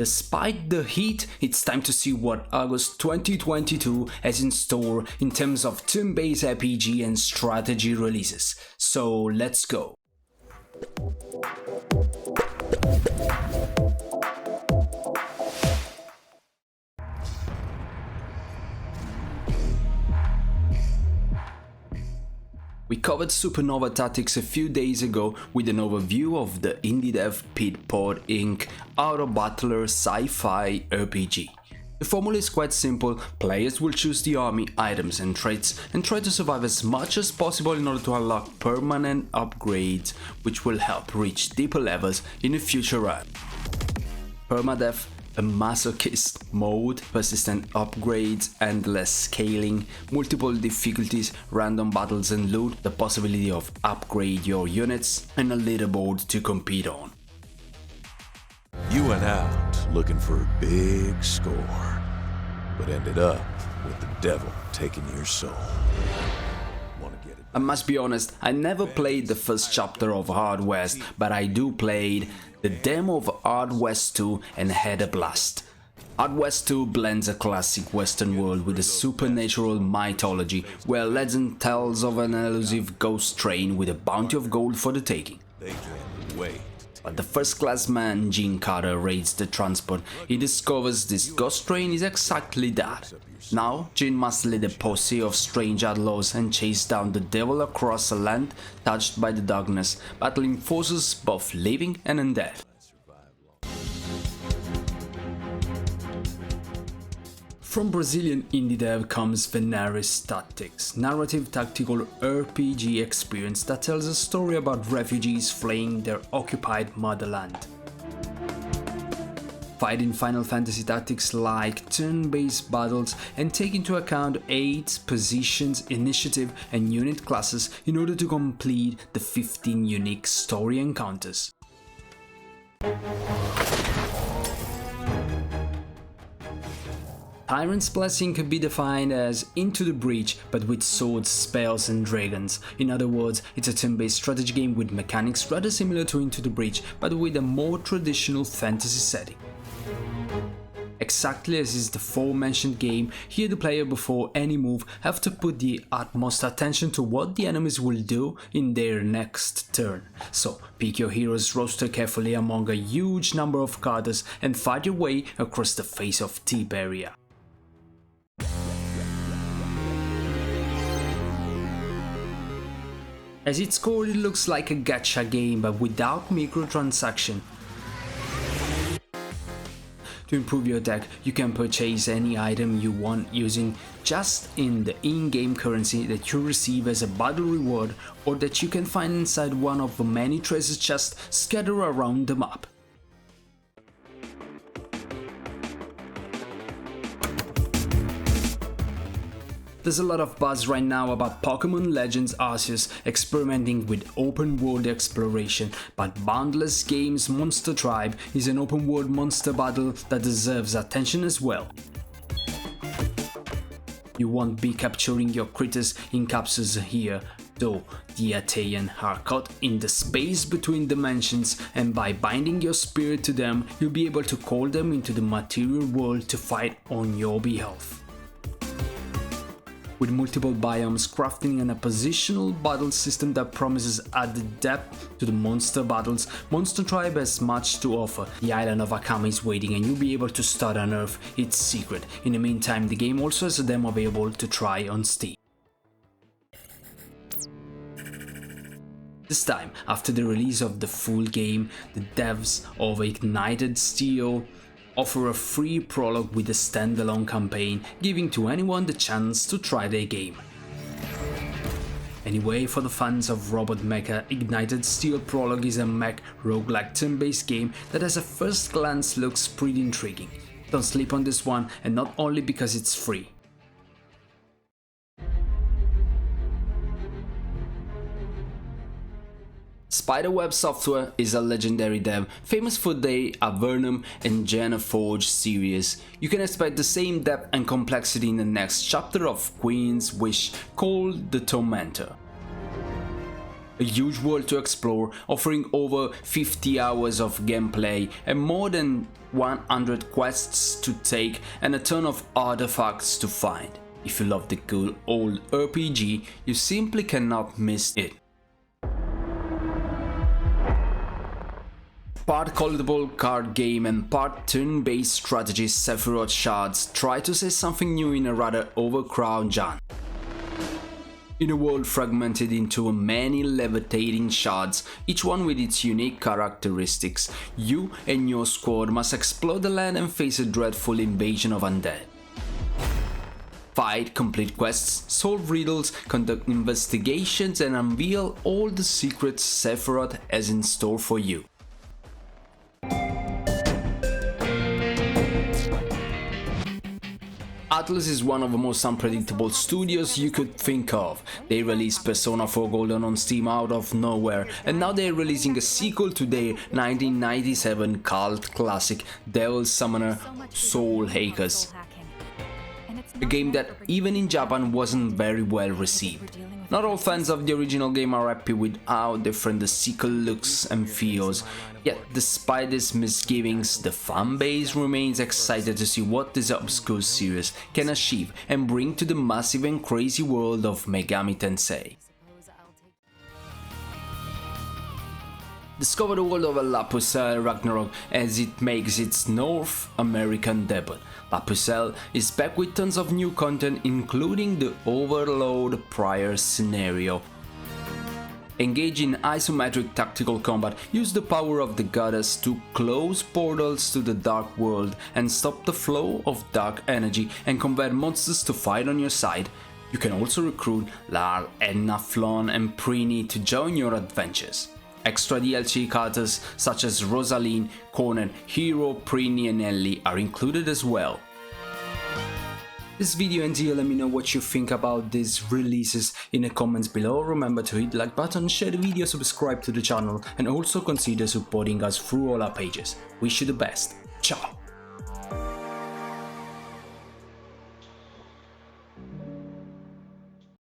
Despite the heat, it's time to see what August 2022 has in store in terms of turn-based RPG and strategy releases. So let's go! We covered Supernova Tactics a few days ago with an overview of the indie dev Pitpod Inc. auto-battler sci-fi RPG. The formula is quite simple: players will choose the army, items and traits and try to survive as much as possible in order to unlock permanent upgrades which will help reach deeper levels in a future run. Permadeath, a masochist mode, persistent upgrades, endless scaling, multiple difficulties, random battles and loot, the possibility of upgrade your units, and a leaderboard to compete on. You went out looking for a big score, but ended up with the devil taking your soul. I must be honest, I never played the first chapter of Hard West, but I do played the demo of Hard West 2 and had a blast. Hard West 2 blends a classic Western world with a supernatural mythology, where legend tells of an elusive ghost train with a bounty of gold for the taking. But the first-class man, Gene Carter, raids the transport. He discovers this ghost train is exactly that. Now, Gene must lead a posse of strange outlaws and chase down the devil across a land touched by the darkness, battling forces both living and undead. From Brazilian indie dev comes Vanaris Tactics, narrative tactical RPG experience that tells a story about refugees fleeing their occupied motherland. Fighting Final Fantasy Tactics like turn-based battles and take into account aids, positions, initiative and unit classes in order to complete the 15 unique story encounters. Tyrant's blessing could be defined as Into the Breach, but with swords, spells and dragons. In other words, it's a turn-based strategy game with mechanics rather similar to Into the Breach, but with a more traditional fantasy setting. Exactly as is the aforementioned game, here the player before any move have to put the utmost attention to what the enemies will do in their next turn. So pick your hero's roster carefully among a huge number of cards and fight your way across the face of Tiberia. As its core, it looks like a gacha game but without microtransaction. To improve your deck, you can purchase any item you want using just in the in-game currency that you receive as a battle reward or that you can find inside one of the many treasure chests scattered around the map. There's a lot of buzz right now about Pokemon Legends Arceus experimenting with open world exploration, but Boundless Games' Monster Tribe is an open world monster battle that deserves attention as well. You won't be capturing your critters in capsules here, though the Atean are caught in the space between dimensions, and by binding your spirit to them, you'll be able to call them into the material world to fight on your behalf. With multiple biomes, crafting and a positional battle system that promises added depth to the monster battles, Monster Tribe has much to offer. The island of Akama is waiting and you'll be able to start and unearth its secret. In the meantime, the game also has a demo available to try on Steam. This time, after the release of the full game, the devs of Ignited Steel offer a free prologue with a standalone campaign, giving to anyone the chance to try their game. Anyway, for the fans of Robot Mecha, Ignited Steel Prologue is a mech roguelike turn-based game that at a first glance looks pretty intriguing. Don't sleep on this one, and not only because it's free. Spiderweb Software is a legendary dev, famous for their Avernum and Janna Forge series. You can expect the same depth and complexity in the next chapter of Queen's Wish, called the Tormentor. a huge world to explore, offering over 50 hours of gameplay and more than 100 quests to take and a ton of artifacts to find. If you love the good old RPG, you simply cannot miss it. Part collectible card game and part turn-based strategy, Sefirot Shards try to say something new in a rather overcrowded genre. In a world fragmented into many levitating shards, each one with its unique characteristics, you and your squad must explore the land and face a dreadful invasion of undead. Fight, complete quests, solve riddles, conduct investigations and unveil all the secrets Sefirot has in store for you. Atlus is one of the most unpredictable studios you could think of. They released Persona 4 Golden on Steam out of nowhere, and now they're releasing a sequel to their 1997 cult classic Devil Summoner Soul Hackers. A game that even in Japan wasn't very well received. Not all fans of the original game are happy with how different the sequel looks and feels, yet despite these misgivings, the fanbase remains excited to see what this obscure series can achieve and bring to the massive and crazy world of Megami Tensei. Discover the world of Pucelle Ragnarok as it makes its North American debut. Pucelle is back with tons of new content, including the Overload Prior scenario. Engage in isometric tactical combat, use the power of the goddess to close portals to the dark world and stop the flow of dark energy and convert monsters to fight on your side. You can also recruit Lar, Edna, Flon and Prini to join your adventures. Extra DLC characters such as Rosaline, Conan, Hero, Prini and Ellie are included as well. This video ends here. Let me know what you think about these releases in the comments below. Remember to hit the like button, share the video, subscribe to the channel and also consider supporting us through all our pages. Wish you the best. Ciao!